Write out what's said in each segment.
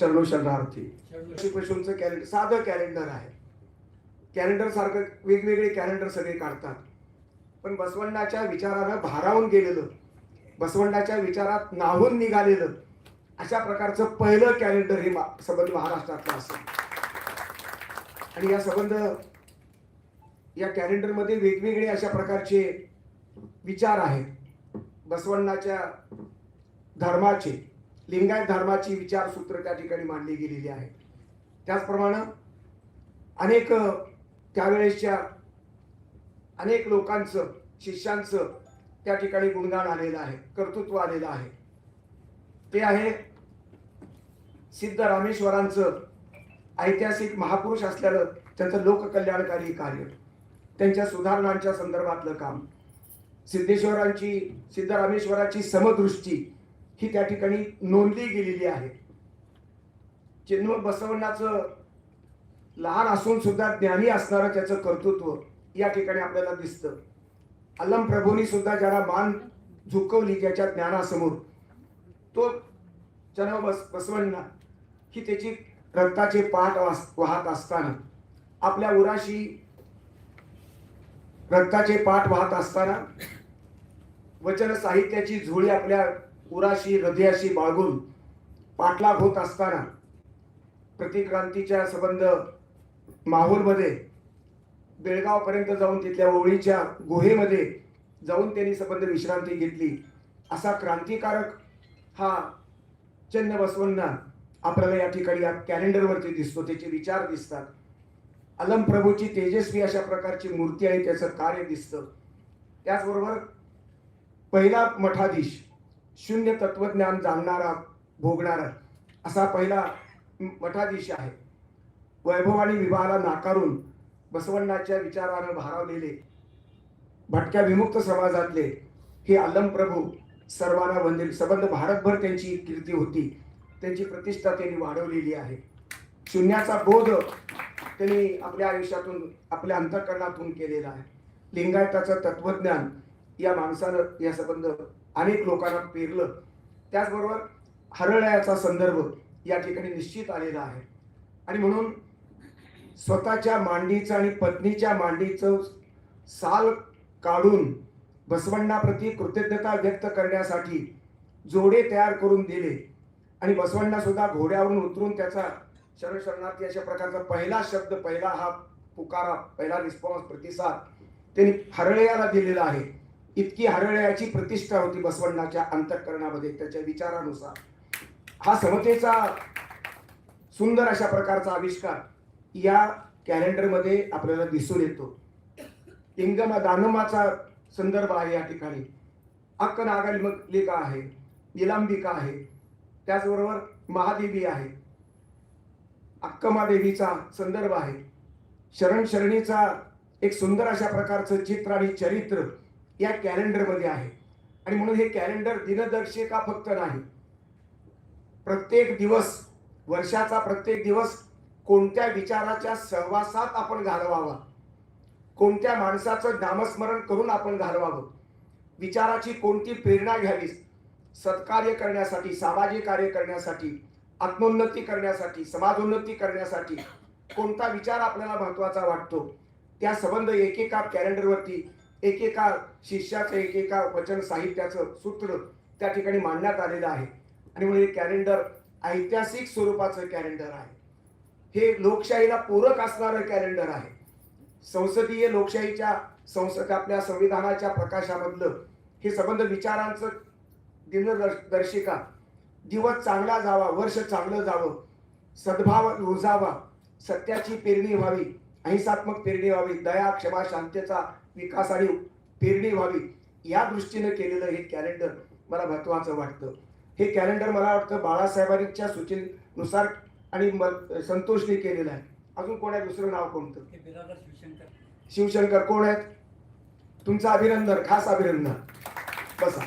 शरणो शरणार्थी. पशूंचं कॅलेंडर साधं कॅलेंडर आहे. कॅलेंडर सारखं वेगवेगळे कॅलेंडर सगळे काढतात, पण बसवण्णाच्या विचारानं भारावून गेलेलं, बसवण्णाच्या विचारात नाहून निघालेलं अशा प्रकारचं पहिलं कॅलेंडर हे संबंध महाराष्ट्रातलं असेल. आणि या संबंध या कॅलेंडरमध्ये वेगवेगळे अशा प्रकारचे विचार आहेत. बसवण्णाच्या धर्माचे, लिंगायत धर्माची विचारसूत्र त्या ठिकाणी मांडली गेलेली आहे. त्याचप्रमाणे अनेक त्यावेळेसच्या अनेक लोकांचं, शिष्यांचं त्या ठिकाणी गुणगान आलेलं आहे, कर्तृत्व आलेलं आहे. ते आहे सिद्ध रामेश्वरांचं ऐतिहासिक महापुरुष असलेलं त्यांचं लोककल्याणकारी कार्य, त्यांच्या सुधारणांच्या संदर्भातलं काम, सिद्ध रामेश्वराची समदृष्टी ही त्या ठिकाणी नोंदली गेलेली आहे. चिन्मय बसवण्णाचं लहान असून सुद्धा ज्ञानी असणारं त्याचं कर्तृत्व या ठिकाणी आपल्याला दिसतं. अलम प्रभूंनी सुद्धा ज्याला मान झुकवली ज्याच्या ज्ञानासमोर, तो चिन्मय बसवण्णा ही त्याची रक्ताचे पाठ वाहत असताना, आपल्या उराशी रक्ताचे पाठ वाहत असताना, वचन साहित्याची झोळी आपल्या उराशी हृदयाशी बाळगून पाठलाग होत असताना, प्रतिक्रांतीच्या संबंध माहोलमध्ये बेळगाव पर्यंत जाऊन तिथल्या ओळीच्या गुहेमध्ये जाऊन त्यांनी संबंध विश्रांती घेतली. असा क्रांतिकारक हा चिन्मय बसवण्णा आपल्याला या ठिकाणी या कॅलेंडरवरती दिसतो. त्याचे विचार दिसतात. अलम प्रभूची तेजस्वी अशा प्रकारची मूर्ती आहे, त्याचं कार्य दिसतं. त्याचबरोबर पहिला मठाधीश, शून्य तत्वज्ञान जाणणारा, भोगणारा असा पहिला मठाधीश आहे. वैभव आणि विवाहाला नाकारून बसवण्णाच्या विचारानं भारावलेले भटक्या विमुक्त समाजातले हे अलम प्रभू सर्वांना वंदनीय. संबंध भारतभर त्यांची कीर्ती होती, त्यांची प्रतिष्ठा त्यांनी वाढवलेली आहे. शून्याचा बोध त्यांनी आपल्या आयुष्यातून, आपल्या अंतःकरणातून केलेला आहे. लिंगायताचं तत्वज्ञान या माणसानं या संबंध अनेक लोकांना पेरलं. त्याचबरोबर हरळयाचा संदर्भ या ठिकाणी निश्चित आलेला आहे. आणि म्हणून स्वतःच्या मांडीचं आणि पत्नीच्या मांडीचं साल काढून बसवण्णाप्रती कृतज्ञता व्यक्त करण्यासाठी जोडे तयार करून दिले. आणि बसवण्णा सुद्धा घोड्यावरून उतरून त्याचा शरणार्थी अशा प्रकारचा पहिला शब्द, पहिला हा पुकारा, पहिला रिस्पॉन्स, प्रतिसाद त्यांनी हरळयाला दिलेला आहे. इतकी हरळयाची प्रतिष्ठा होती बसवण्णाच्या अंतःकरणामध्ये त्याच्या विचारानुसार. हा समतेचा सुंदर अशा प्रकारचा आविष्कार या कॅलेंडरमध्ये आपल्याला दिसून येतो. लिंगम दानमाचा संदर्भ आहे या ठिकाणी. अक्क नागलिका आहे, निलांबिका आहे, त्याचबरोबर महादेवी आहे, अक्कमादेवीचा संदर्भ आहे. शरणीचा एक सुंदर अशा प्रकारचं चित्र आणि चरित्र या कॅलेंडरमध्ये आहे. आणि म्हणून हे कॅलेंडर दिनदर्शिका फक्त नाही, प्रत्येक दिवस, वर्षाचा प्रत्येक दिवस कोणत्या विचाराच्या सहवासात आपण घालवावा, कोणत्या माणसाचं नामस्मरण करून आपण घालवावं, विचाराची कोणती प्रेरणा घ्यावी, सत्कार्य करण्यासाठी, सामाजिक कार्य करण्यासाठी, आत्मोन्नती करण्यासाठी, समाजोन्नती करण्यासाठी कोणता विचार आपल्याला महत्वाचा वाटतो, त्या संबंध एकेका कॅलेंडरवरती एकेका शिष्याचं, एकेका वचन साहित्याचं सूत्र त्या ठिकाणी मांडण्यात आलेलं आहे. आणि म्हणून हे कॅलेंडर ऐतिहासिक स्वरूपाचं कॅलेंडर आहे. हे लोकशाहीला पूरक असणारं कॅलेंडर आहे. संसदीय लोकशाहीच्या आपल्या संविधानाच्या प्रकाशामधलं हे संबंध विचारांचं दिनदर्शिका. दिवस चांगला जावा, वर्ष चांगलं जावं, सद्भाव रुजावा, सत्याची पेरणी व्हावी, अहिंसात्मक पेरणी व्हावी, दया, क्षमा, शांतीचा विकास आणि पेरणी व्हावी, या दृष्टीने केलेलं हे कॅलेंडर मला महत्वाचं वाटतं. हे कॅलेंडर मला वाटतं बाळासाहेबांच्या सूचनेनुसार आणि संतोषने केलेलं आहे. अजून कोण आहे? दुसरं नाव कोणतं? शिवशंकर. कोण आहेत? तुमचं अभिनंदन, खास अभिनंदन. बसा.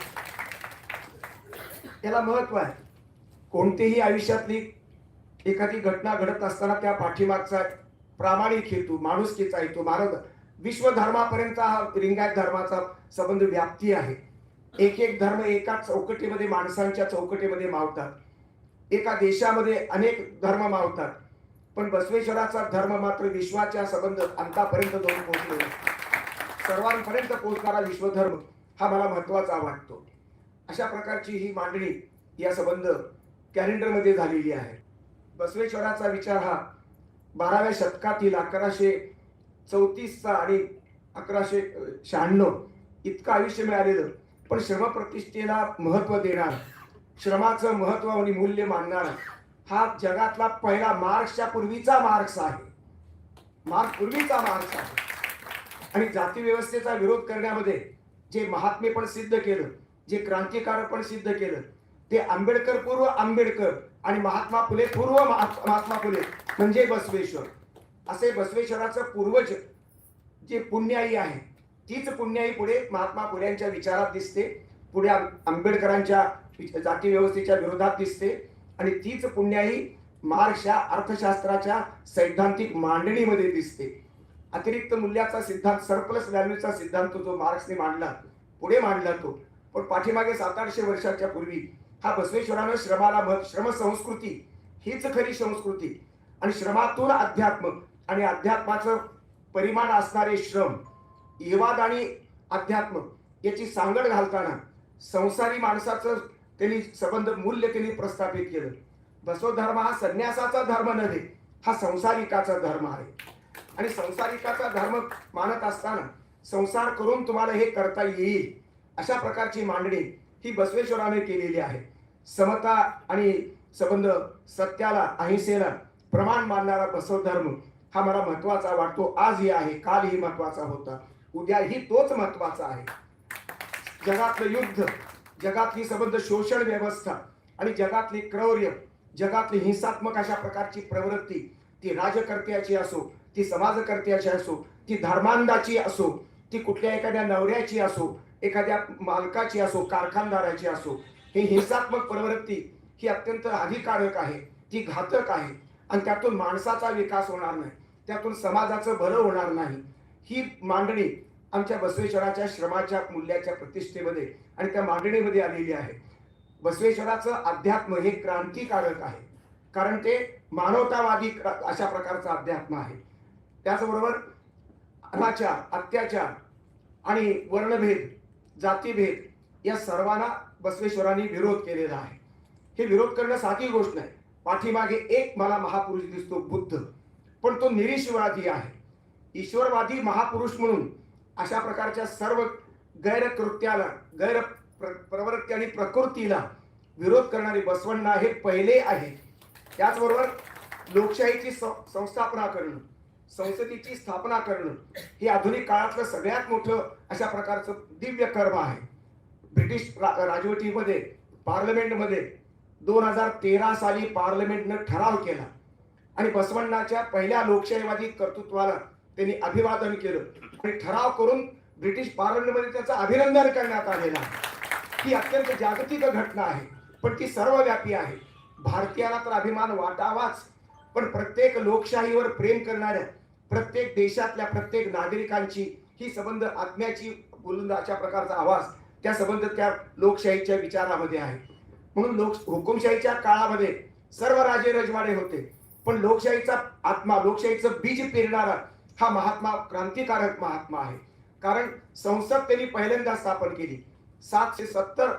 याला महत्व आहे. कोणतेही आयुष्यातली एखादी घटना घडत असताना त्या पाठीमागचा प्रामाणिक हेतू, माणुसकीचा हेतू, मानव विश्व धर्मापर्यंत हा लिंगायत धर्माचा संबंध व्याप्ती आहे. एक एक धर्म एका चौकटीमध्ये, माणसांच्या चौकटीमध्ये मावतात. एका देशामध्ये अनेक धर्म मावतात, पण बसवेश्वराचा धर्म मात्र विश्वाच्या संबंध अंतापर्यंत जाऊन पोहोचलेला, सर्वांपर्यंत पोहोचणारा विश्वधर्म हा मला महत्वाचा वाटतो. अशा प्रकारची ही मांडणी या संबंध कॅलेंडरमध्ये झालेली आहे. बसवेश्वराचा विचार हा 12व्या शतकातील 1134 आणि 1196 इतकं आयुष्य मिळालेलं, पण श्रमप्रतिष्ठेला महत्व देणार, श्रमाचं महत्व आणि मूल्य मानणार हा जगातला पहिला मार्क्सच्या पूर्वीचा मार्क्स आहे. पूर्वीचा मार्क्स आहे. आणि जाती व्यवस्थेचा विरोध करण्यामध्ये जे महात्मे पण सिद्ध केलं, जे क्रांतिकारक पण सिद्ध केलं, ते आंबेडकर पूर्व आंबेडकर आणि महात्मा फुले पूर्व महात्मा फुले म्हणजे बसवेश्वर. असे बसवेश्वराचं पूर्वज जे पुण्याई आहे, तीच पुण्याई पुढे महात्मा फुल्यांच्या विचारात दिसते, पुढे आंबेडकरांच्या जाती व्यवस्थेच्या विरोधात दिसते, आणि तीच पुण्याई मार्क्सच्या अर्थशास्त्राच्या सैद्धांतिक मांडणीमध्ये दिसते. अतिरिक्त मूल्याचा सिद्धांत, सरप्लस व्हॅल्यूचा सिद्धांत जो मार्क्सने मांडला, पुढे मांडला तो, पण पाठीमागे 700-800 वर्षाच्या पूर्वी हा बसवेश्वरानं श्रमाला श्रम संस्कृती हीच खरी संस्कृती, आणि श्रमातून अध्यात्म आणि अध्यात्माचं परिमाण असणारे श्रम, युवाद आणि अध्यात्म याची सांगड घालताना संसारी माणसाचं त्यांनी संबंध मूल्य त्यांनी प्रस्थापित केलं. बसवधर्म हा संन्यासाचा धर्म नव्हे, हा संसारिकाचा धर्म आहे. आणि संसारिकाचा धर्म मानत असताना संसार करून तुम्हाला हे करता येईल अशा प्रकारची मांडणी ही बसवेश्वराने केलेली आहे. समता आणि संबंध, सत्याला, अहिंसेला प्रमाण मानणारा बसवधर्म हा मला महत्वाचा वाटतो. आजही आहे, कालही महत्वाचा होता, उद्याही तोच महत्वाचा आहे. जगातलं युद्ध, जगातली संबंध शोषण व्यवस्था आणि जगातली क्रौर्य, जगातली हिंसात्मक अशा प्रकारची प्रवृत्ती, ती राजकर्त्याची असो, ती समाजकर्त्याची असो, ती धर्मांधाची असो, ती कुठल्या एखाद्या नवऱ्याची असो, एखाद्या मालकाची असो, कारखानदाराची असो, ही हिंसात्मक प्रवृत्ती ही अत्यंत हानिकारक आहे, ती घातक आहे, आणि त्यातून माणसाचा विकास होणार नाही, त्यातून समाजाचं भलं होणार नाही. ही मांडणी आमच्या बसवेश्वराच्या श्रमाच्या मूल्याच्या प्रतिष्ठेमध्ये आणि त्या मांडणीमध्ये आलेली आहे. बसवेश्वराचं अध्यात्म हे क्रांतिकारक आहे, कारण ते मानवतावादी अशा प्रकारचं अध्यात्म आहे. त्याचबरोबर अनाचार, अत्याचार आणि वर्णभेद, जातीभेद या सर्वांना बसवेश्वरांनी विरोध केलेला आहे. हे विरोध करणं साधी गोष्ट नाही. पाठीमागे एक मला महापुरुष दिसतो, बुद्ध, पण तो निरीश्वरवादी आहे. ईश्वरवादी महापुरुष म्हणून अशा प्रकारच्या सर्व गैरकृत्याला, गैर प्रवृत्ती आणि प्रकृतीला विरोध करणारे बसवण्णा हे पहिले आहेत. त्याचबरोबर लोकशाहीची संस्थापना करणं, संसदेची स्थापना करणं हे आधुनिक काळातलं सगळ्यात मोठं अशा प्रकारचं दिव्य कर्म आहे. ब्रिटिश राजवटीमध्ये, पार्लमेंटमध्ये 2013 साली पार्लमेंटनं ठराव केला आणि बसवण्णाच्या पहिल्या लोकशाहीवादी कर्तृत्वाला त्यांनी अभिवादन केलं आणि ठराव करून ब्रिटिश पार्लमेंटमध्ये त्याचं अभिनंदन करण्यात आलेलं आहे. ही अत्यंत जागतिक घटना आहे, पण ती सर्वव्यापी आहे. भारतीयाला तर अभिमान वाटावाच, पण प्रत्येक लोकशाहीवर प्रेम करणाऱ्या प्रत्येक देशातल्या प्रत्येक नागरिकांची ही संबंध आत्म्याची बुलंद अशा प्रकारचा आवाज त्या संबंध त्या लोकशाहीच्या विचारामध्ये आहे. म्हणून हुकुमशाहीच्या काळामध्ये सर्व राजे रजवाडे होते, पण लोकशाहीचा आत्मा, लोकशाहीचं बीज पेरणारा हा महात्मा, क्रांतिकारक महात्मा आहे. कारण संसद त्यांनी पहिल्यांदा स्थापन केली. 770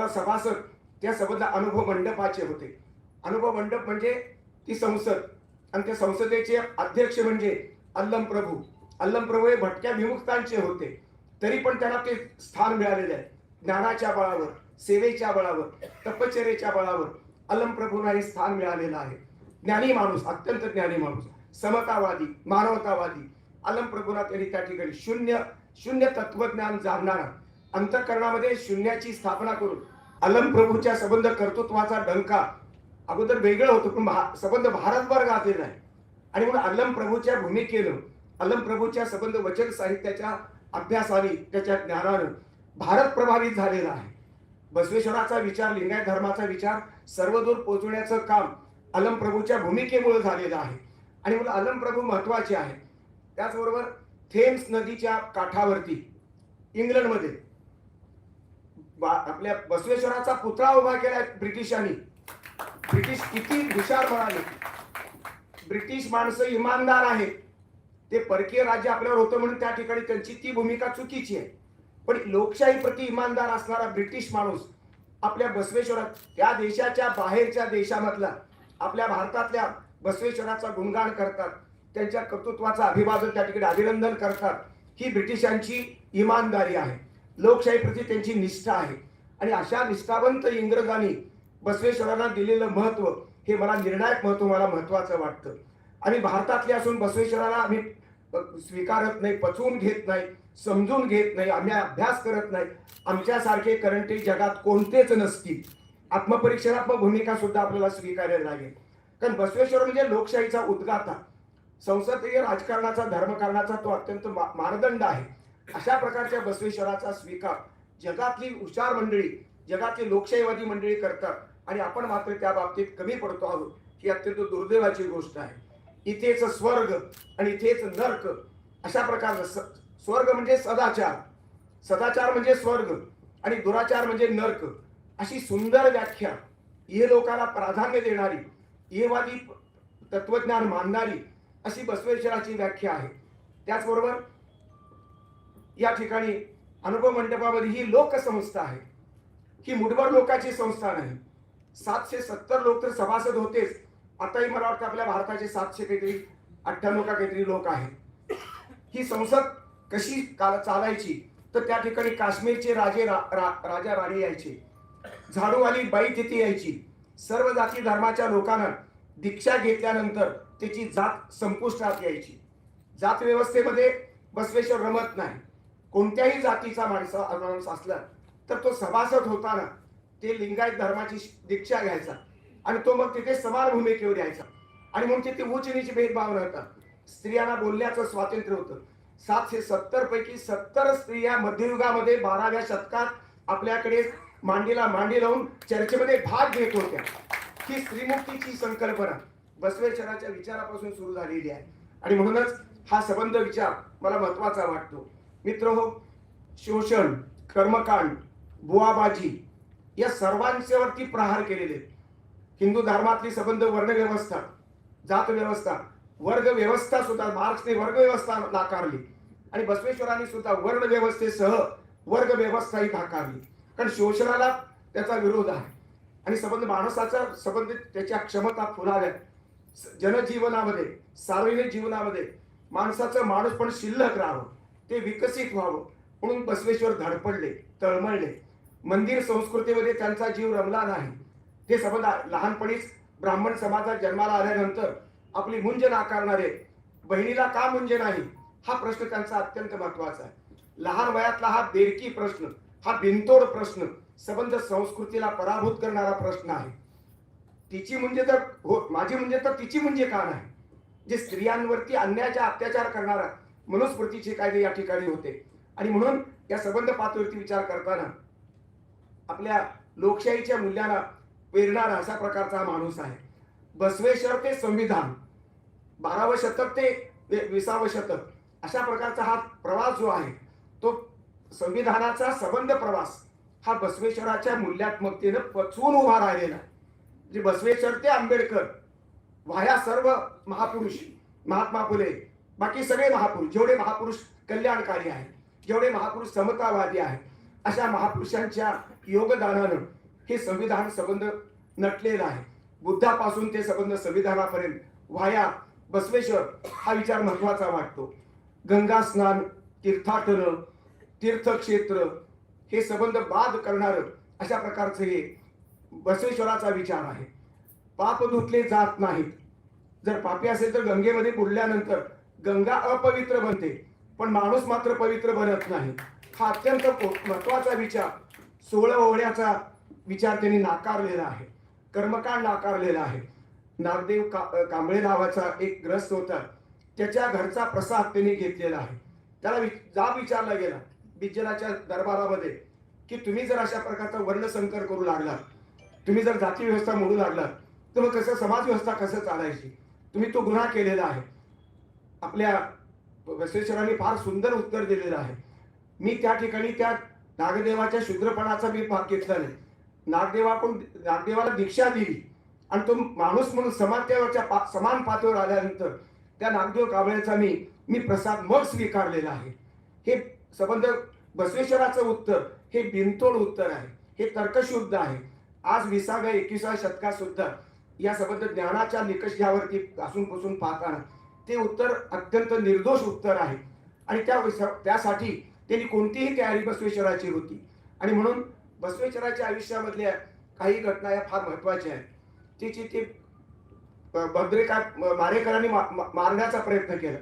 सभासद त्या संबंध अनुभव मंडपाचे होते. अनुभव मंडप म्हणजे ती संसद, आणि त्या संसदेचे अध्यक्ष म्हणजे अल्लम प्रभू. अल्लम प्रभू हे भटक्या विमुक्तांचे होते, तरी पण त्यांना ते स्थान मिळालेले आहे. ज्ञानाच्या बळावर, सेवेच्या बळावर, तपश्चर्येच्या बळावर अल्लम प्रभूंना हे स्थान मिळालेलं आहे. ज्ञानी माणूस, अत्यंत ज्ञानी माणूस, समतावादी, मानवतावादी. अल्लम प्रभूंना त्यांनी त्या ठिकाणी शून्य तत्वज्ञान जाणणारा, अंतःकरणामध्ये शून्याची स्थापना करून अल्लम प्रभूच्या संबंध कर्तृत्वाचा डंका अगोदर वेगळं होतं, पण संबंध भारतभर गाजलेला आहे. आणि म्हणून अल्लम प्रभूच्या भूमिकेनं, अल्लम प्रभूच्या संबंध वचन साहित्याच्या अभ्यासाने, त्याच्या ज्ञानानं भारत प्रभावित झालेला आहे. बसवेश्वराचा विचार, लिंगायत धर्माचा विचार सर्वदूर पोहोचवण्याचं काम अल्लम प्रभूच्या भूमिकेमुळे झालेलं आहे. आणि म्हणून अल्लम प्रभू महत्वाचे आहे. त्याचबरोबर थेम्स नदीच्या काठावरती इंग्लंडमध्ये आपल्या बसवेश्वराचा पुतळा उभा केलाय ब्रिटिशांनी. ब्रिटिश किती हुशार म्हणाले. ब्रिटिश माणसं इमानदार आहेत. ते परकीय राज्य आपल्यावर होतं म्हणून त्या ठिकाणी त्यांची ती भूमिका चुकीची आहे. पण लोकशाही प्रति इमानदार असणारा ब्रिटिश माणूस आपल्या बसवेश्वरात, त्या देशाच्या बाहेरच्या देशामधला आपल्या भारतातल्या बसवेश्वराचा गुणगान करतात, त्यांच्या कर्तृत्वाचा अभिवादन त्या ठिकाणी अभिनंदन करतात. ही ब्रिटिशांची इमानदारी आहे, लोकशाही प्रति त्यांची निष्ठा आहे. आणि अशा निष्ठावंत इंग्रजांनी बसवेश्वरांना दिलेलं महत्व, हे मला निर्णायक महत्व मला महत्वाचं वाटतं. आम्ही भारतातले असून बसवेश्वराला आम्ही स्वीकारत नाही, पचवून घेत नाही, समजून घेत नाही, आम्ही अभ्यास करत नाही. आमच्यासारखे करंटे जगात कोणतेच नसतील. आत्मपरीक्षणात्मक भूमिका सुद्धा आपल्याला स्वीकारायला लागेल. कारण बसवेश्वर म्हणजे लोकशाहीचा उद्गाता, संसदीय राजकारणाचा, धर्मकारणाचा तो अत्यंत मानदंड आहे. अशा प्रकारच्या बसवेश्वराचा स्वीकार जगातली हुशार मंडळी, जगातली लोकशाहीवादी मंडळी करतात आणि आपण मात्र त्या बाबतीत कमी पडतो आहोत. ही अत्यंत दुर्दैवाची गोष्ट आहे. इथेच स्वर्ग आणि इथेच नर्क, अशा प्रकारचं. स्वर्ग म्हणजे सदाचार, सदाचार म्हणजे स्वर्ग आणि दुराचार म्हणजे नर्क, अशी सुंदर व्याख्या हे लोकांना प्राधान्य देणारी, येवादी तत्वज्ञान मानणारी अशी बसवेश्वराची व्याख्या आहे. त्याचबरोबर या ठिकाणी अनुभव मंडपामध्ये ही लोकसंस्था आहे, ही मुठभर लोकांची संस्था नाही. 770 लोक तर सभासद होतेच. आताही मला वाटतं आपल्या भारताचे 798 का काहीतरी लोक आहेत. ही संसद कशी चालायची तर त्या ठिकाणी काश्मीरचे राजे राजा राणी यायचे, झाडूवाली बाई तिथे यायची. सर्व जाती धर्माच्या लोकांना दीक्षा घेतल्यानंतर त्याची जात संपुष्टात यायची. जात व्यवस्थेमध्ये बसवेश्वर रमत नाही. कोणत्याही जातीचा माणूस असला तर तो सभासद होताना ते लिंगायत धर्माची दीक्षा घ्यायचा आणि तो मग तिथे समान भूमिकेवर यायचा. आणि म्हणून तिथे उच्च नीच भेदभाव नव्हता. स्त्रियांना बोलण्याचं स्वातंत्र्य होतं. 770 पैकी 70 स्त्रिया मध्ययुगामध्ये 12व्या शतकात आपल्याकडे मांडीला मांडी लावून चर्चेमध्ये भाग घेत होत्या. ही स्त्रीमुक्तीची संकल्पना बसवेश्वराच्या विचारापासून सुरू झालेली आहे. आणि म्हणूनच हा संबंध विचार मला महत्वाचा वाटतो. मित्रहो, शोषण, कर्मकांड, बुवाबाजी या सर्वांच्यावरती प्रहार केलेले. हिंदू धर्मातली संबंध, वर्ण व्यवस्था, जात व्यवस्था, वर्ग व्यवस्था सुद्धा मार्क्सने वर्ग व्यवस्था नाकारली आणि बसवेश्वरांनी सुद्धा वर्ण व्यवस्थेसह वर्ग व्यवस्था ही नाकारली. कारण शोषणाला त्याचा विरोध आहे आणि संबंध माणसाचा संबंध त्याच्या क्षमता फुलाव्यात. जनजीवनामध्ये, सार्वजनिक जीवनामध्ये माणसाचं माणूस पण शिल्लक राहावं, ते विकसित व्हावं म्हणून बसवेश्वर धडपडले, तळमळले. मंदिर संस्कृतीमध्ये त्यांचा जीव रमला नाही. ते संबंध लहानपणीच ब्राह्मण समाजात जन्माला आल्यानंतर आपली मुंज नाकारणारे, बहिणीला का मुंज नाही हा प्रश्न त्यांचा अत्यंत महत्वाचा आहे. लहान वयातला हा बेरकी प्रश्न, हा बिनतोड प्रश्न संबंध संस्कृतीला पराभूत करणारा प्रश्न आहे. तिची म्हणजे तर हो, माझी म्हणजे तर तिची म्हणजे का नाही. जे स्त्रियांवरती अन्यायाचा अत्याचार करणारा मनुस्मृतीचे कायदे या ठिकाणी होते. आणि म्हणून या संबंध पातळीवरती विचार करताना आपल्या लोकशाहीच्या मूल्यांना पेरणारा अशा प्रकारचा हा माणूस आहे. बसवेश्वर ते संविधान, 12वं शतक ते 20वं शतक, अशा प्रकारचा हा प्रवास जो आहे तो संविधानाचा संबंध प्रवास हा बसवेश्वराच्या मूल्यात्मकतेनं पचवून उभा राहिलेला आहे. जे बसवेश्वर ते आंबेडकर वाया सर्व महापुरुष, महात्मा फुले, बाकी सगळे महापुरुष, जेवढे महापुरुष कल्याणकारी आहेत, जेवढे महापुरुष समतावादी आहेत, अशा महापुरुषांच्या योगदानानं हे संविधान संबंध नटलेला आहे. बुद्धापासून ते संबंध संविधानापर्यंत वाया बसवेश्वर हा विचार महत्वाचा वाटतो. गंगा स्नान, तीर्थाटन, तीर्थक्षेत्र हे संबंध बाद करणारं अशा प्रकारचे हे बसवेश्वराचा विचार आहे. पाप धुतले जात नाहीत. जर पापी असेल तर गंगेमध्ये बुडल्यानंतर गंगा अपवित्र बनते, पण माणूस मात्र पवित्र बनत नाही. हा अत्यंत महत्वाचा विचार, 16 ओढ्याचा विचार त्यांनी नाकारलेला आहे. कर्मकांड नाकारलेला आहे. नागदेव कांबळे नावाचा एक ग्रस्त होता, त्याच्या घरचा प्रसाद त्यांनी घेतलेला आहे. त्याला जाब विचारला गेला बिज्जलाच्या दरबारामध्ये की तुम्ही जर अशा प्रकारचा वर्णसंकर करू लागलात, तुम्ही जर जाती व्यवस्था मोडू लागलात तर मग कसं समाज व्यवस्था कसं चालायची. तुम्ही तो गुन्हा केलेला आहे. आपल्या बसवेश्वरांनी फार सुंदर उत्तर दिलेलं आहे. मी त्या ठिकाणी त्या नागदेवाच्या शूद्रपणाचा मी भाग घेतला नाही. नागदेवाला दीक्षा दिली आणि तो माणूस म्हणून समान पातळीवर आल्यानंतर त्या नागदेव कांबळेचा मी प्रसाद मग स्वीकारलेला आहे. हे संबंध बसवेश्वराचं उत्तर हे बिनतोड उत्तर आहे, हे तर्कशुद्ध आहे. आज 20व्या 21व्या शतकात सुद्धा या संबंध ज्ञानाच्या निकषावरती पासून पाहताना ते उत्तर अत्यंत निर्दोष उत्तर आहे. आणि त्यासाठी त्यांनी कोणतीही तयारी बसवेश्वराची होती. आणि म्हणून बसवेश्वराच्या आयुष्यामधल्या काही घटना या फार महत्वाच्या आहेत. ते मारेकरांनी मारण्याचा प्रयत्न केला,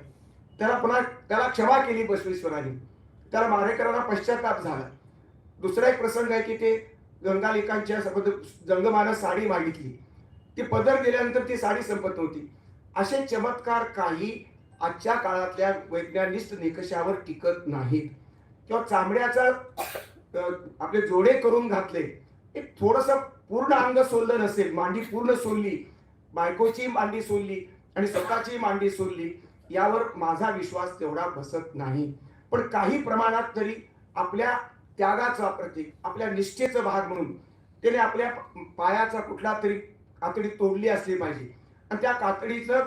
त्याला क्षमा केली बसवेश्वरांनी, त्याला मारेकरांना पश्चाताप झाला. दुसरा एक प्रसंग आहे की ते गंगालिकांच्या संबंध जंगमानं साडी मागितली, ती पदर दिल्यानंतर ती साडी संपत नव्हती. असे चमत्कार काही आजच्या काळातल्या वैज्ञानिक निकषावर टिकत नाहीत. किंवा चामड्याचा आपले जोडे करून घातले, एक थोडस पूर्ण अंग सोललं नसेल, मांडी पूर्ण सोलली, बायकोची मांडी सोलली आणि स्वतःची मांडी सोलली, यावर माझा विश्वास तेवढा बसत नाही. पण काही प्रमाणात तरी आपल्या त्यागाचा प्रतीक, आपल्या निष्ठेचा भाग म्हणून त्याने आपल्या पायाचा कुठला तरी कातडी तोडली असली पाहिजे आणि त्या कातडीचं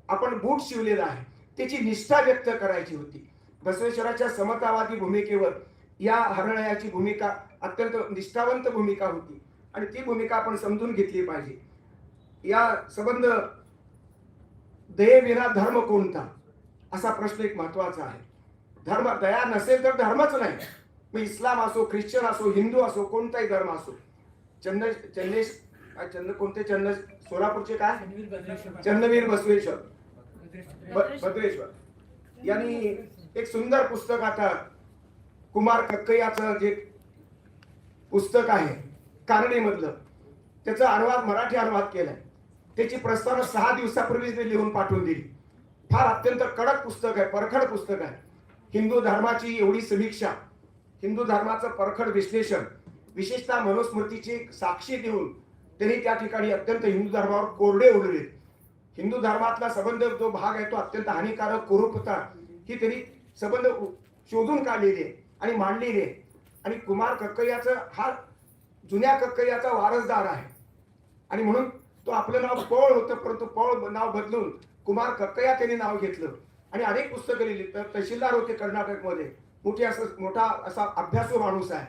आपण बूट शिवलेलं आहे, त्याची निष्ठा व्यक्त करायची होती. बसवेश्वराच्या समतावादी भूमिकेवर या हरणयाची भूमिका अत्यंत निष्ठावंत भूमिका होती आणि ती भूमिका आपण समजून घेतली पाहिजे. या संबंध दयेविना धर्म कोणता असा प्रश्न एक महत्वाचा आहे. धर्म दया नसेल तर धर्मच नाही. मग इस्लाम असो, ख्रिश्चन असो, हिंदू असो, कोणताही धर्म असो. कोणते सोलापूरचे काय चन्नवीर बसवेश्वर भद्रेश्वर यांनी एक सुंदर पुस्तक, आता कुमार कक्कयाचं जे पुस्तक आहे कानडी मधलं, त्याचा अनुवाद मराठी अनुवाद केलाय. त्याची प्रस्तावना 6 दिवसापूर्वीच ते लिहून पाठवून दिली. फार अत्यंत कडक पुस्तक आहे, परखड पुस्तक आहे. हिंदू धर्माची एवढी समीक्षा, हिंदू धर्माचं परखड विश्लेषण, विशेषतः मनुस्मृतीची साक्षी देऊन त्यांनी त्या ठिकाणी अत्यंत हिंदू धर्मावर कोरडे उडले. हिंदू धर्मातला संबंध जो भाग आहे तो अत्यंत हानिकारक, कुरूपता ही त्यांनी संबंध शोधून काढलेली आहे आणि मांडलेली आहे. आणि कुमार कक्कयाचा हा जुन्या कक्कयाचा वारसदार आहे आणि म्हणून तो आपलं नाव पौळ होतं, परंतु पौळ नाव बदलून कुमार कक्कया त्यांनी नाव घेतलं आणि अनेक पुस्तकं लिहिली. तर तहसीलदार होते कर्नाटकमध्ये, मोठा असा अभ्यासू माणूस आहे.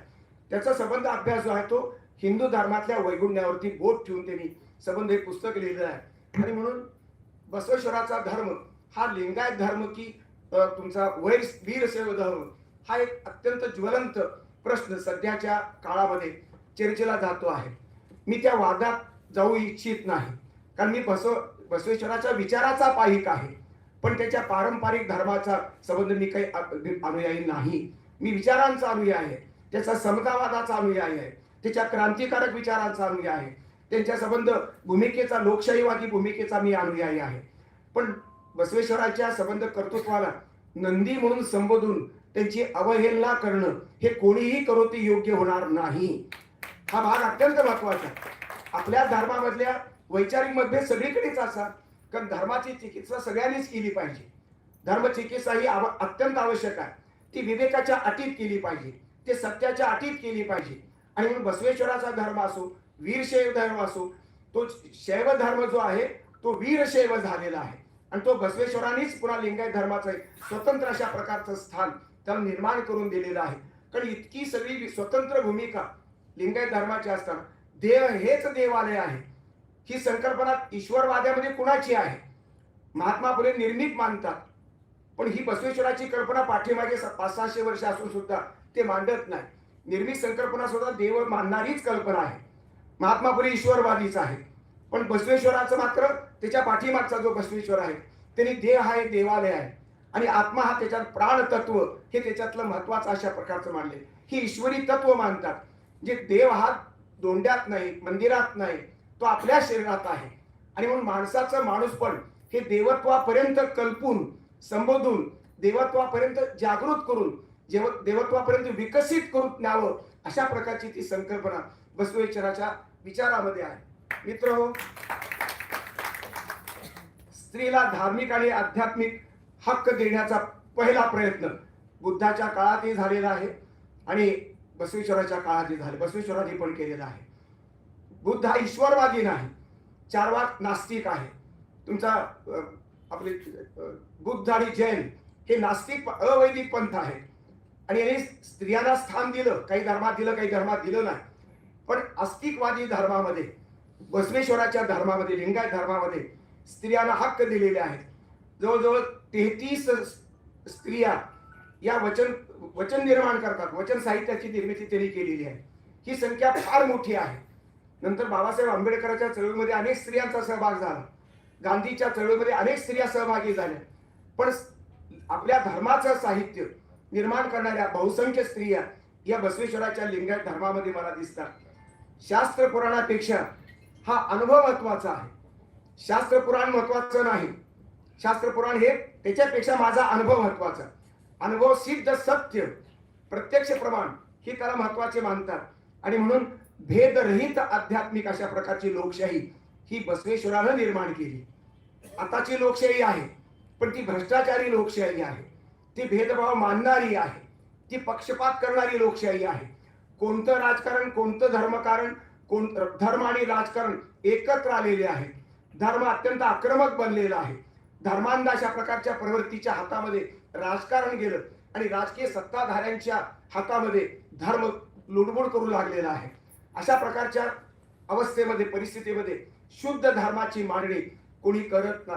त्याचा संबंध अभ्यास जो आहे तो हिंदू धर्मातल्या वैगुण्यावरती बोट ठेवून त्यांनी संबंध हे पुस्तक लिहिलं आहे. आणि म्हणून बसवेश्वराचा धर्म हा लिंगायत धर्म की तुमचा वीरशैव धर्म हा एक अत्यंत ज्वलंत प्रश्न सध्याच्या काळामध्ये चर्चेला जातो आहे. मी त्या वादात जाऊ इच्छित नाही, कारण मी बसवेश्वराच्या विचाराचा पाहिक आहे, पण त्याच्या पारंपरिक धर्माचा संबंध मी काही अनुयायी नाही. मी विचारांचा अनुयायी आहे, त्याचा समतावादाचा अनुयायी आहे, त्याच्या क्रांतिकारक विचारांचा अनुयायी आहे, त्यांच्या संबंध भूमिकेचा, लोकशाहीवादी भूमिकेचा मी अनुयायी आहे. पण बसवेश्वराच्या संबंध कर्तृत्वाला नंदी म्हणून संबोधून त्यांची अवहेलना करणं हे कोणीही करो ते योग्य होणार नाही. हा भाग अत्यंत महत्वाचा आहे. आपल्या धर्मामधल्या वैचारिक मतभेद सगळीकडेच असतात, कारण धर्माची चिकित्सा सगळ्यांनीच केली पाहिजे. धर्मचिकित्सा ही अत्यंत आवश्यक आहे. ती विवेकाच्या अटीत केली पाहिजे, ते सत्याच्या अटीत केली पाहिजे. आणि म्हणून बसवेश्वराचा धर्म असो, वीरशैव धर्म असो, तो शैव धर्म जो आहे तो वीरशैव झालेला आहे आणि तो बसवेश्वरांनीच पुन्हा लिंगायत धर्माचं स्वतंत्र अशा प्रकारचं स्थान त्याला निर्माण करून दिलेलं आहे. कारण इतकी सगळी स्वतंत्र भूमिका लिंगायत धर्माची असताना देव हेच देवालय आहे ही संकल्पना ईश्वरवाद्यामध्ये कुणाची आहे? महात्मा फुले निर्मित मानतात, पण ही बसवेश्वराची कल्पना पाठीमागे 500-600 वर्ष असून सुद्धा ते मांडत नाही. निर्मित संकल्पना सुद्धा देव मानणारीच कल्पना आहे. महात्मा फुले ईश्वरवादीच आहे, पण बसवेश्वराचं मात्र त्याच्या पाठीमागचा जो बसवेश्वर आहे त्यांनी देह हा एक देवालय आहे आणि आत्मा हा त्याच्यात प्राण तत्व हे त्याच्यातलं महत्वाचं अशा प्रकारचं मानले. ही ईश्वरी तत्व मानतात. जे देव हा दोंड्यात नाही, मंदिरात नाही, तो आपल्या शरीरात आहे. आणि म्हणून माणसाचं माणूसपण हे देवत्वापर्यंत कल्पून, संबोधून, देवत्वापर्यंत जागृत करून, देवत्वापर्यंत विकसित करून न्यावं अशा प्रकारची ती संकल्पना बसवेश्वराच्या विचारामध्ये आहे. मित्रहो, स्त्रीला धार्मिक आणि आध्यात्मिक हक्क देण्याचा पहिला प्रयत्न बुद्धाच्या काळातही झालेला आहे आणि बसवेश्वराच्या काळात झाले, बसवेश्वरांनी पण केलेलं आहे. बुद्ध हा ईश्वरवादी नाही, चार्वाक नास्तिक आहे. तुमचा आपले बुद्ध आणि जैन हे नास्तिक अवैदिक पंथ आहे. आणि यांनी स्त्रियांना स्थान दिलं, काही धर्मात दिलं, काही धर्मात दिलं नाही. पण आस्तिकवादी धर्मामध्ये, बसवेश्वराच्या धर्मामध्ये, लिंगायत धर्मामध्ये स्त्रियांना हक्क दिलेले आहेत. जवळजवळ 33 स्त्रिया या वचन निर्माण करतात. वचन साहित्याची निर्मिती त्यांनी केलेली आहे. ही संख्या फार मोठी आहे. नंतर बाबासाहेब आंबेडकरांच्या चळवळीमध्ये अनेक स्त्रियांचा सहभाग झाला. गांधीच्या चळवळीमध्ये अनेक स्त्रिया सहभागी झाल्या. पण आपल्या धर्माचं साहित्य निर्माण करणाऱ्या बहुसंख्य स्त्रिया या बसवेश्वराच्या लिंगायत धर्मामध्ये मला दिसतात. शास्त्र पुराणापेक्षा हा अनुभव महत्वाचा आहे. शास्त्र पुराण महत्वाचं नाही. शास्त्र पुराण हे त्याच्यापेक्षा माझा अनुभव महत्वाचा. अनुभव सिद्ध सत्य प्रत्यक्ष प्रमाण ही त्याला महत्वाचे मानतात. आणि म्हणून भेदरहित आध्यात्मिक अशा प्रकारची लोकशाही ही बसवेश्वरानं निर्माण केली. आताची लोकशाही आहे पण ती भ्रष्टाचारी लोकशाही आहे. ती भेदभाव मानणारी आहे. ती पक्षपात करणारी लोकशाही आहे. कोणतं राजकारण, कोणतं धर्मकारण, धर्म आणि राजकारण एकत्र आलेले आहे. धर्म अत्यंत आक्रमक बनलेला आहे. धर्मांध अशा प्रकारच्या प्रवृत्तीच्या हातामध्ये राजकारण गेलं आणि राजकीय सत्ताधाऱ्यांच्या हातामध्ये धर्म लुडबुड करू लागलेला आहे. अशा प्रकारच्या अवस्थेमध्ये, परिस्थितीमध्ये शुद्ध धर्माची मांडणी कोणी करत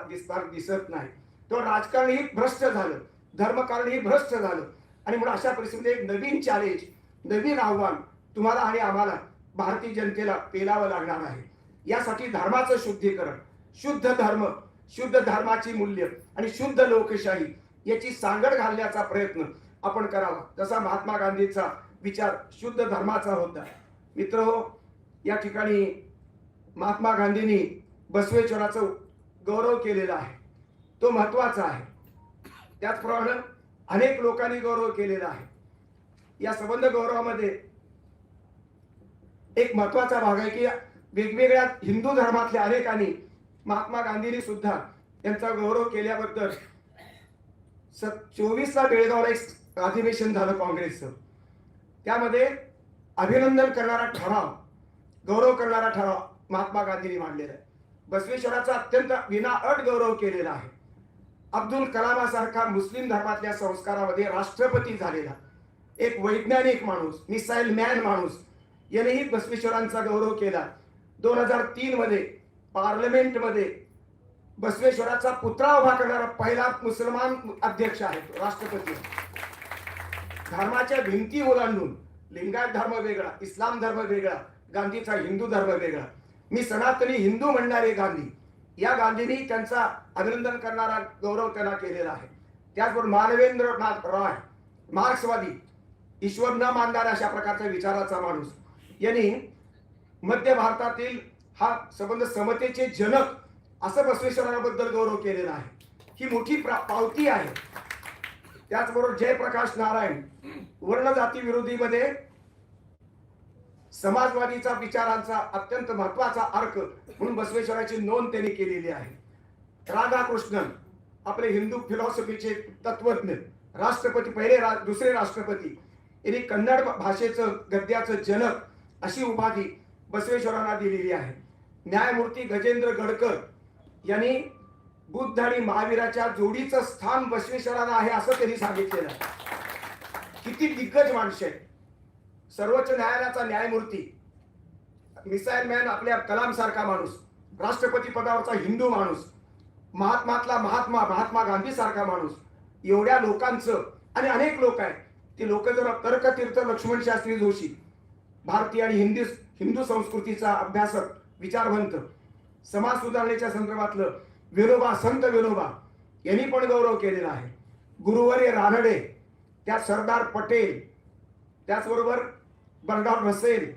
दिसत नाही. तो राजकारणही भ्रष्ट झालं, धर्मकारणही भ्रष्ट झालं. आणि म्हणून अशा परिस्थितीमध्ये एक नवीन चॅलेंज, नवीन आव्हान तुम्हाला आणि आम्हाला भारतीय जनतेला पेलावं लागणार आहे. यासाठी धर्माचं शुद्धीकरण, शुद्ध धर्म, शुद्ध धर्माची मूल्य आणि शुद्ध लोकशाही याची सांगड घालण्याचा प्रयत्न आपण करावा. जसा महात्मा गांधीचा विचार शुद्ध धर्माचा होता. मित्रहो, या ठिकाणी महात्मा गांधींनी बसवेश्वराचा गौरव केलेला आहे. तो महत्वाचा आहे. त्याचप्रमाणे अनेक लोकांनी गौरव केलेला आहे. या संबंध गौरवामध्ये एक महत्वाचा भाग आहे की वेगवेगळ्या हिंदू धर्मातल्या अनेकांनी महात्मा गांधींनी सुद्धा त्यांचा गौरव केल्याबद्दल 24ला बेळगावला एक अधिवेशन झालं काँग्रेसचं. त्यामध्ये अभिनंदन करणारा ठराव, गौरव करणारा ठराव महात्मा गांधींनी मांडलेला आहे. बसवेश्वराचा अत्यंत विनाअट गौरव केलेला आहे. अब्दुल कलामासारखा मुस्लिम धर्मातल्या संस्कारामध्ये राष्ट्रपती झालेला एक वैज्ञानिक माणूस, मिसाईल मॅन माणूस, यानेही बसवेश्वरांचा गौरव केला. 2003 मध्ये पार्लमेंटमध्ये बसवेश्वराचा पुतळा उभा करणारा पहिला मुसलमान अध्यक्ष आहे, राष्ट्रपती. धर्माच्या भिंती ओलांडून लिंगायत धर्म वेगळा, इस्लाम धर्म वेगळा, गांधीचा हिंदू धर्म वेगळा. मी सनातनी हिंदू म्हणणारे गांधी, या गांधींनी त्यांचा अभिनंदन करणारा गौरव त्यांना केलेला आहे. त्याचबरोबर मानवेंद्रनाथ रॉय, मार्क्सवादी, ईश्वर न मानणारा अशा प्रकारच्या विचाराचा माणूस, यांनी मध्य भारतातील हा संबंध समतेचे जनक असं बसवेश्वराबद्दल गौरव केलेला आहे. ही मोठी पावती आहे. त्याचबरोबर जयप्रकाश नारायण वर्ण जाती विरोधीमध्ये समाजवादीचा विचारांचा अत्यंत महत्वाचा अर्क म्हणून बसवेश्वराची नोंद त्यांनी केलेली आहे. राधाकृष्णन आपले हिंदू फिलॉसॉफीचे तत्वज्ञ, राष्ट्रपती, पहिले दुसरे राष्ट्रपती, यांनी कन्नड भाषेचं गद्याचं जनक अशी उपाधी बसवेश्वरांना दिलेली आहे. न्यायमूर्ती गजेंद्र गडकर यांनी बुद्ध आणि महावीराच्या जोडीचं स्थान बसवेश्वरांना आहे असं त्यांनी सांगितलेलं आहे. किती दिग्गज माणसं आहेत. सर्वोच्च न्यायालयाचा न्यायमूर्ती, मिसाईल मॅन आपल्या कलाम सारखा माणूस, राष्ट्रपती पदावरचा हिंदू माणूस, महात्मातला महात्मा गांधी सारखा माणूस, एवढ्या लोकांचं आणि अनेक लोक आहेत. ते लोक जर तर्कतीर्थ लक्ष्मण शास्त्री जोशी, भारतीय आणि हिंदू संस्कृतीचा अभ्यासक, विचारवंत, समाज सुधारणेच्या संदर्भातलं विनोबा, संत विनोबा यांनी पण गौरव केलेला आहे. गुरुवर्य रानडे, त्यात सरदार पटेल, त्याचबरोबर बर्नार्ड रसेल,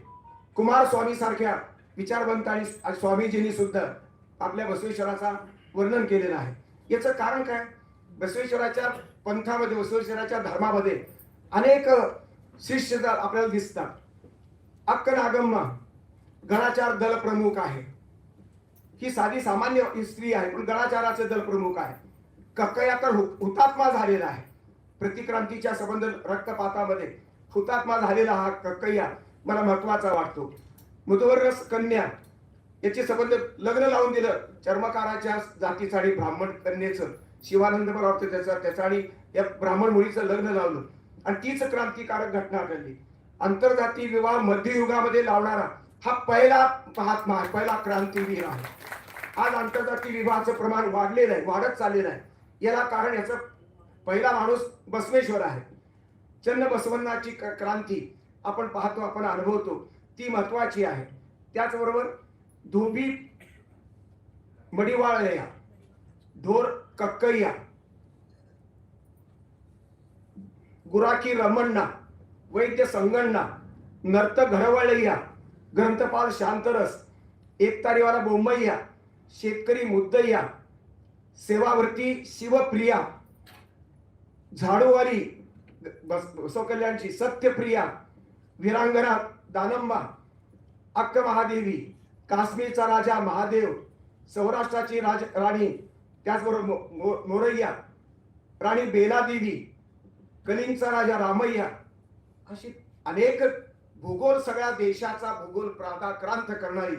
कुमारस्वामी सारख्या विचारवंत आणि स्वामीजींनी सुद्धा आपल्या बसवेश्वराचा वर्णन केलेलं आहे. याचं कारण काय? बसवेश्वराच्या पंथामध्ये, बसवेश्वराच्या धर्मामध्ये अनेक शिष्य आपल्याला दिसतात. अक्कनागम्मा गणाचार दल प्रमुख आहे. ही साधी सामान्य स्त्री आहे पण गणाचाराचे दल प्रमुख आहे. कक्कया तर हुतात्मा झालेला आहे. प्रतिक्रांतीच्या संबंध रक्तपातामध्ये हुतात्मा झालेला हा कक्कय्या मला महत्वाचा वाटतो. मुदवर्रस कन्या याचे संबंध लग्न लावून दिलं चर्मकाराच्या जातीचं आणि ब्राह्मण कन्येचं. शिवानंद मला वाटतं त्याचं आणि या ब्राह्मण मुलीचं लग्न लावलं आणि तीच क्रांतिकारक घटना घडली. आंतरजातीय विवाह मध्ययुगामध्ये लावणारा हा पहिला महात्मा पहिला क्रांतीवीर आहे. आज आंतरजातीय विवाहाचं प्रमाण वाढलेलं आहे, वाढत चाललेलं आहे. याला कारण याचा पहिला माणूस बसवेश्वर आहे. चन्न बसवण्णाची क्रांती आपण पाहतो, आपण अनुभवतो, ती महत्वाची आहे. त्याचबरोबर धोबी मडिवाळया, ढोर कक्कय्या, गुराखी रमण्णा, वैद्य संगण्णा, नर्त घरवळय्या, ग्रंथपाल शांतरस, एकतारीवाला बोंबय्या, शेतकरी मुद्दय्या, सेवावर्ती शिवप्रिया, झाडूवाली बसवकल्याणची सत्यप्रिया, वीरांगना दानम्मा, अक्क महादेवी, काश्मीरचा राजा महादेव, सौराष्ट्राची राणी, त्याचबरोबर मोरय्या, राणी बेलादेवी, कलिंगचा राजा रामय्या, अशी अनेक भूगोल सगळ्या देशाचा भूगोल क्रांत करणारी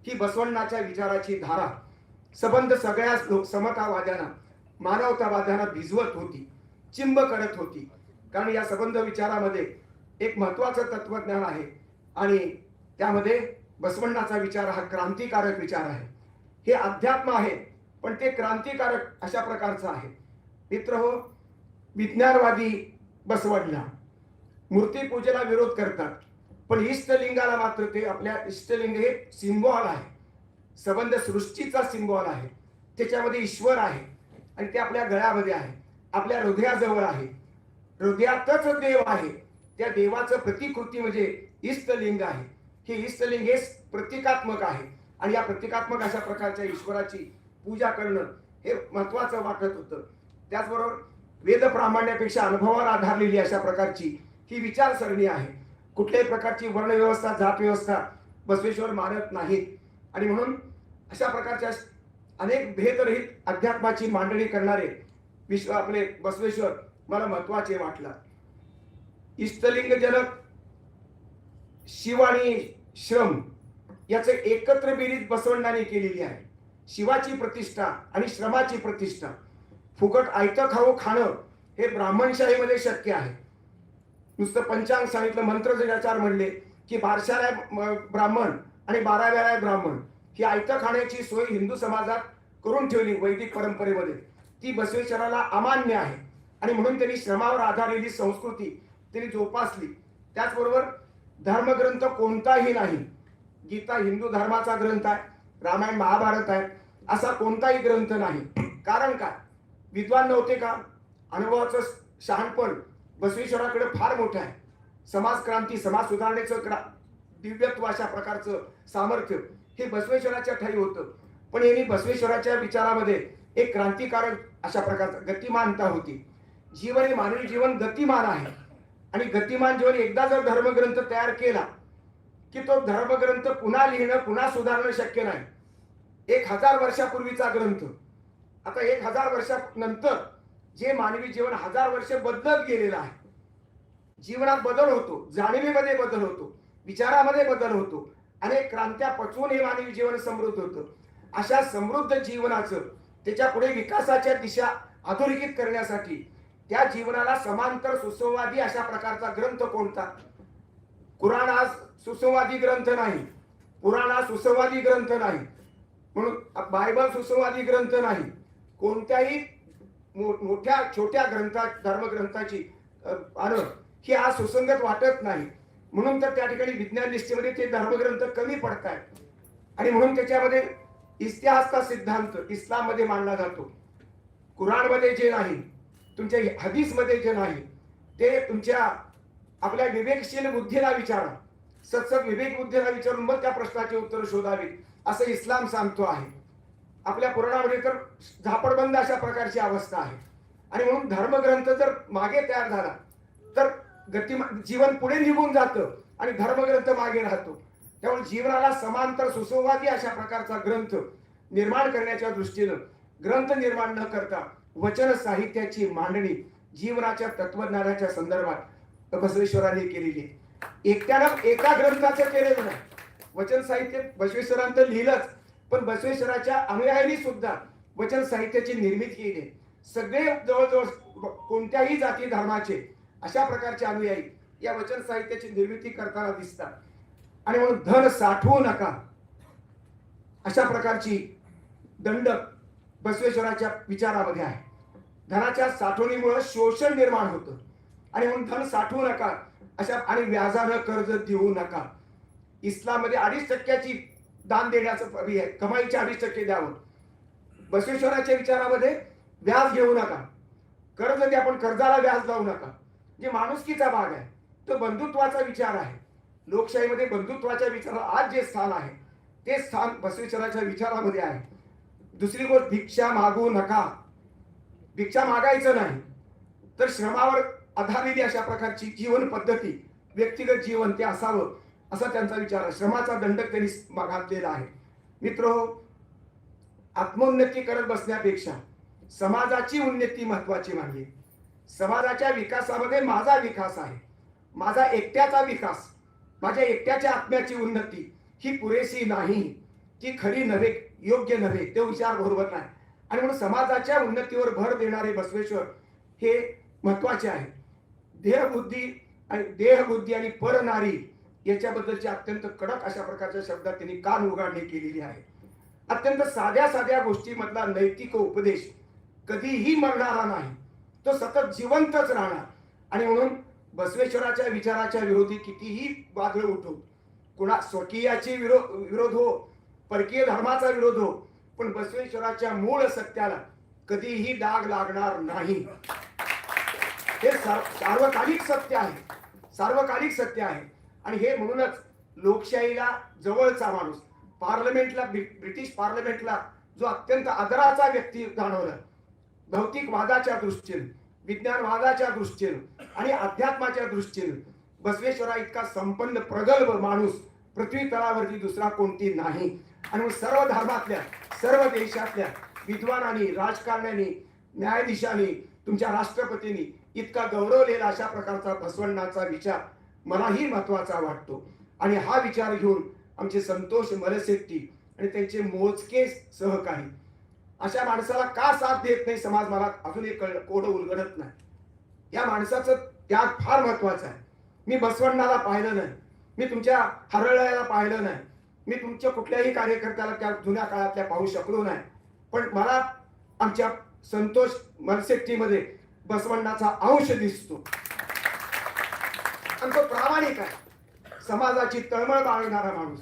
ही बसवण्णाच्या विचाराची धारा संबंध सगळ्या समतावाद्यांना मानवतावाद्यांना भिजवत होती, चिंब करत होती. कारण या संबंध विचारामध्ये एक महत्वाचं तत्वज्ञान आहे आणि त्यामध्ये बसवण्णाचा विचार हा क्रांतिकारक विचार आहे. हे अध्यात्म आहे पण ते क्रांतिकारक अशा प्रकारचं आहे. मित्रहो, विज्ञानवादी बसवण्णा मूर्तीपूजेला विरोध करतात पण इष्टलिंगाला मात्र ते आपल्या इष्टलिंग हे सिंबॉल आहे, संबंध सृष्टीचा सिंबॉल आहे. त्याच्यामध्ये ईश्वर आहे आणि ते आपल्या गळ्यामध्ये आहे, आपल्या हृदयाजवळ आहे, हृदयातच देव आहे. त्या देवाचं प्रतिकृती म्हणजे इष्टलिंग आहे. हे इष्टलिंग हे प्रतिकात्मक आहे आणि या प्रतिकात्मक अशा प्रकारच्या ईश्वराची पूजा करणं हे महत्वाचं वाटत होतं. त्याचबरोबर वेद प्रामाण्यापेक्षा अनुभवावर आधारलेली अशा प्रकारची ही विचारसरणी आहे. कुठल्याही प्रकारची वर्णव्यवस्था जात व्यवस्था बसवेश्वर मानत नाहीत आणि म्हणून अशा प्रकारच्या अनेक भेदरहित अध्यात्माची मांडणी करणारे विश्व आपले बसवेश्वर मला महत्वाचे वाटला. इष्टलिंग जनक शिव आणि श्रम याचे एकत्र बेरीज बसवण्णाने केलेली आहे. शिवाची प्रतिष्ठा आणि श्रमाची प्रतिष्ठा. फुकट आयतं खाणं हे ब्राह्मणशाहीमध्ये शक्य आहे. नुसतं पंचांग सांगितलं, मंत्र जगाचार म्हणले की बारशाला ब्राह्मण आणि 12व्याला ब्राह्मण, ही आयतं खाण्याची सोय हिंदू समाजात करून ठेवली वैदिक परंपरेमध्ये, ती बसवेश्वराला अमान्य आहे आणि म्हणून त्यांनी श्रमावर आधारलेली संस्कृती त्यांनी जोपासली. त्याचबरोबर धर्मग्रंथ कोणताही नाही. गीता हिंदू धर्माचा ग्रंथ आहे, रामायण महाभारत आहे, असा कोणताही ग्रंथ नाही. कारण काय? विद्वान नव्हते का? अनुभवाचं शहाणपण बसवेश्वराकडे फार मोठं आहे. समाज क्रांती, समाज सुधारणेचं दिव्यत्व अशा प्रकारचं सामर्थ्य हे बसवेश्वराच्या ठाई होतं. पण यांनी बसवेश्वराच्या विचारामध्ये एक क्रांतिकारक अशा प्रकारचं गतिमानता होती. जीवन हे मानवी जीवन गतिमान आहे आणि गतिमान जीवन एकदा जर धर्मग्रंथ तयार केला की तो धर्मग्रंथ पुन्हा लिहिणं, पुन्हा सुधारणं शक्य नाही. 1000 वर्षापूर्वीचा ग्रंथ आता 1000 वर्षानंतर जे मानवी जीवन 1000 वर्ष बदलत गेलेलं आहे. जीवनात बदल होतो, जाणीवेमध्ये बदल होतो, विचारामध्ये बदल होतो, अनेक क्रांत्या पचवून हे मानवी जीवन समृद्ध होतं. अशा समृद्ध जीवनाचं त्याच्या पुढे विकासाच्या दिशा अधोरेखित करण्यासाठी त्या जीवनाला समांतर सुसंवादी अशा प्रकारचा ग्रंथ कोणता? कुराण आज सुसंवादी ग्रंथ नाही, पुराण हा सुसंवादी ग्रंथ नाही, म्हणून बायबल सुसंवादी ग्रंथ नाही. कोणत्याही मोठ्या छोट्या धर्मग्रंथाची ही आज सुसंगत वाटत नाही. म्हणून तर त्या ठिकाणी विज्ञान निष्ठेमध्ये ते धर्मग्रंथ कमी पडतात आणि म्हणून त्याच्यामध्ये इतिहासचा सिद्धांत इस्लाम मध्ये मांडला जातो. कुराण मध्ये जे नाही, तुमच्या हदीस मध्ये जे नाही, ते तुमच्या आपल्या विवेकशील बुद्धीला विचारा, सत्सद विवेक बुद्धीला विचारून मग त्या प्रश्नाचे उत्तर शोधावे असं इस्लाम सांगतो आहे. आपल्या पुराणामध्ये तर झापडबंद अशा प्रकारची अवस्था आहे आणि म्हणून धर्मग्रंथ जर मागे तयार झाला तर जीवन पुढे निघून जातं आणि धर्मग्रंथ मागे राहतो. त्यामुळे जीवनाला समांतर सुसंवादी अशा प्रकारचा ग्रंथ निर्माण करण्याच्या दृष्टीनं ग्रंथ निर्माण न करता वचन साहित्याची मांडणी जीवनाच्या तत्वज्ञानाच्या संदर्भात बसवेश्वरांनी केलेली आहे. एकट्यानं एका ग्रंथाचं केलेलं नाही. वचन साहित्य बसवेश्वरांनी तर लिहिलंच, पण बसवेश्वराच्या अनुयायांनी सुद्धा वचन साहित्याची निर्मिती केली. सगळे जवळजवळ कोणत्याही जाती धर्माचे अशा प्रकारचे अनुयायी या वचन साहित्याची निर्मिती करताना दिसतात. आणि म्हणून धन साठवू नका अशा प्रकारची दंडक बसवेश्वराच्या विचारामध्ये आहे. धनाच्या साठवणीमुळे शोषण निर्माण होतं आणि म्हणून धन साठवू नका अशा, आणि व्याजानं कर्ज देऊ नका. इस्लाममध्ये 2.5% दान देण्याचं पर्याय आहे, कमाईचे 2.5% द्यावं. बसवेश्वराच्या विचारामध्ये व्याज घेऊ नका, कर्ज द्या पण कर्जाला व्याज लावू नका. जे माणुसकीचा भाग आहे तो बंधुत्वाचा विचार आहे. लोकशाहीमध्ये बंधुत्वाच्या विचाराला आज जे स्थान आहे ते स्थान बसवेश्वराच्या विचारामध्ये आहे. दुसरी गोष्ट, भिक्षा मागू नका. भिक्षा मागायचं नाही तर श्रमावर आधारलेली अशा प्रकारची जीवन पद्धती, व्यक्तिगत जीवन ते असावं असा त्यांचा विचार आहे. श्रमाचा दंडक त्यांनी घातलेला आहे. मित्र, आत्मोन्नती करत बसण्यापेक्षा समाजाची उन्नती महत्वाची मानली. समाजाच्या विकासामध्ये माझा विकास आहे, माझा एकट्याचा विकास, माझ्या एकट्याच्या आत्म्याची उन्नती ही पुरेशी नाही, ती खरी नव्हे, योग्य नव्हे, ते विचार बरोबर नाही. आणि म्हणून समाजाच्या उन्नतीवर भर देणारे बसवेश्वर हे महत्वाचे आहे. देहबुद्धी आणि परनारी याच्याबद्दलची अत्यंत कडक अशा प्रकारच्या शब्दात त्यांनी कान उघडणी केलेली आहे. अत्यंत साध्या साध्या गोष्टीमधला नैतिक उपदेश कधीही मरणारा नाही, तो सतत जिवंतच राहणार. आणि म्हणून बसवेश्वराच्या विचाराच्या विरोधी कितीही वादळ उठो, कुणा स्वकीयाची विरोध हो, परकीय धर्माचा विरोध हो, पण बसवेश्वराच्या मूळ सत्याला कधीही डाग लागणार नाही. हे सार्वकालिक सत्य आहे, सार्वकालिक सत्य आहे. आणि हे म्हणूनच लोकशाहीला जवळचा माणूस, पार्लमेंटला, ब्रिटिश पार्लमेंटला जो अत्यंत आदराचा व्यक्ती जाणवला, भौतिकवादाच्या दृष्टीने, विज्ञानवादाच्या दृष्टीने आणि अध्यात्माच्या दृष्टीने बसवेश्वरा इतका संपन्न प्रगल्भ माणूस पृथ्वी तळावरती दुसरा कोणती नाही. आणि सर्व धर्मातल्या, सर्व देशातल्या विद्वानांनी, राजकारण्यांनी, न्यायाधीशांनी, तुमच्या राष्ट्रपतींनी इतका गौरवलेला अशा प्रकारचा बसवण्णाचा विचार मलाही महत्वाचा वाटतो. आणि हा विचार घेऊन आमचे संतोष मलशेट्टी आणि त्यांचे मोजके सहकारी, अशा माणसाला का साथ देत नाही समाज, मला अजून एक कोड उलगडत नाही. या माणसाचं त्याग फार महत्वाचा आहे. मी बसवण्णाला पाहिलं नाही, मी तुमच्या हरळ्याला पाहिलं नाही, मी तुमच्या कुठल्याही कार्यकर्त्याला त्या जुन्या काळातल्या पाहू शकलो नाही, पण मला आमच्या संतोष मलशेट्टीमध्ये बसवण्णाचा अंश दिसतो. आणि तो प्रामाणिक आहे, समाजाची तळमळ बाळगणारा माणूस.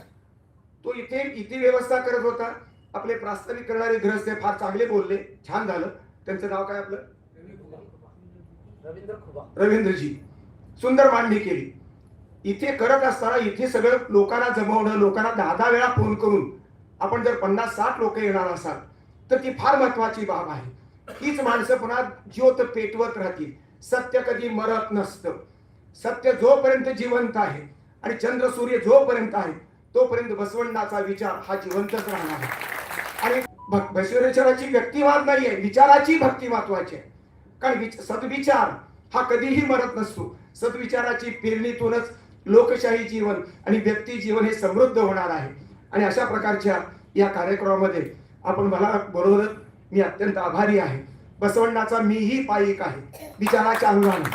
तो इथे व्यवस्था करत होता. आपले प्रास्ताविक करणारे गृहस्थ फार चांगले बोलले, छान झालं. त्यांचं नाव काय? आपलं रवींद्रजी. सुंदर मांडणी केली. इथे करत असताना इथे सगळं लोकांना जमवणं, लोकांना 10 वेळा फोन करून आपण जर 50-60 लोक येणार असाल तर ती फार महत्वाची बाब आहे. हीच माणसं पुन्हा ज्योत पेटवत राहतील. सत्य कधी मरत नसतं. सत्य जोपर्यंत जिवंत आहे आणि चंद्र सूर्य जोपर्यंत आहे तोपर्यंत बसवण्णाचा विचार हा जिवंतच राहणार आहे. आणि बसवेश्वराची व्यक्तिवाद नाहीये, विचाराची भक्ती महत्वाची आहे. कारण सद्विचार हा कधीही मरत नसतो. सद्विचाराची पेरणीतूनच लोकशाही जीवन आणि व्यक्ती जीवन हे समृद्ध होणार आहे. आणि अशा प्रकारच्या या कार्यक्रमामध्ये आपण मला बोलवलं, मी अत्यंत आभारी आहे. बसवण्णाचा मीही पायिक आहे विचाराच्या अंगाने,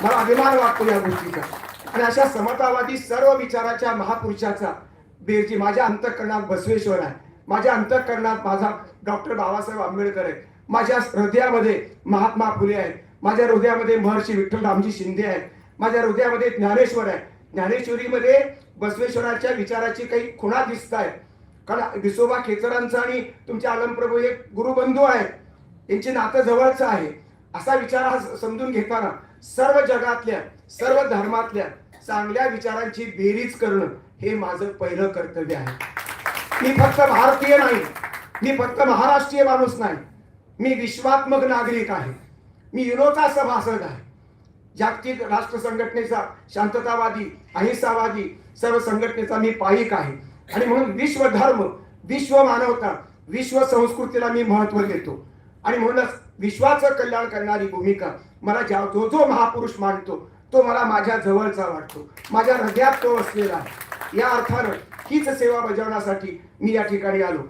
मला अभिमान वाटतो या गोष्टीचा. आणि अशा समतावादी सर्व विचाराच्या महापुरुषाचा बेरजी माझ्या अंतःकरणात बसवेश्वर आहे. माझ्या अंतःकरणात माझा डॉक्टर बाबासाहेब आंबेडकर आहे. माझ्या हृदयामध्ये महात्मा फुले आहेत. माझ्या हृदयामध्ये महर्षी विठ्ठलरामजी शिंदे आहेत. माझ्या हृदयामध्ये ज्ञानेश्वर आहे. ज्ञानेश्वरीमध्ये बसवेश्वराच्या विचाराची काही खुणा दिसत आहेत. कारण विसोबा खेचरांचा आणि तुमच्या आलमप्रभू हे गुरुबंधू आहेत, यांचे नातं जवळचं आहे. असा विचार हा समजून घेताना सर्व जगातल्या, सर्व धर्मातल्या चांगल्या विचारांची बेरीज करणं हे माझं पहिलं कर्तव्य आहे. मी फक्त भारतीय नाही, मी फक्त महाराष्ट्रीय माणूस नाही, मी विश्वात्मक नागरिक आहे. मी युनोचा सभासद आहे. जागतिक राष्ट्र संघटनेचा, शांततावादी, अहिंसावादी सर्व संघटनेचा मी पायिक आहे. आणि म्हणून विश्व धर्म, विश्व मानवता, विश्व संस्कृतीला मी महत्व देतो. आणि म्हणूनच विश्वाचं कल्याण करणारी भूमिका मला जो जो महापुरुष मानतो तो मला माझ्या जवळचा वाटतो, माझ्या हृदयात तो असलेला आहे. या अर्थानं हीच सेवा बजावण्यासाठी मी या ठिकाणी आलो.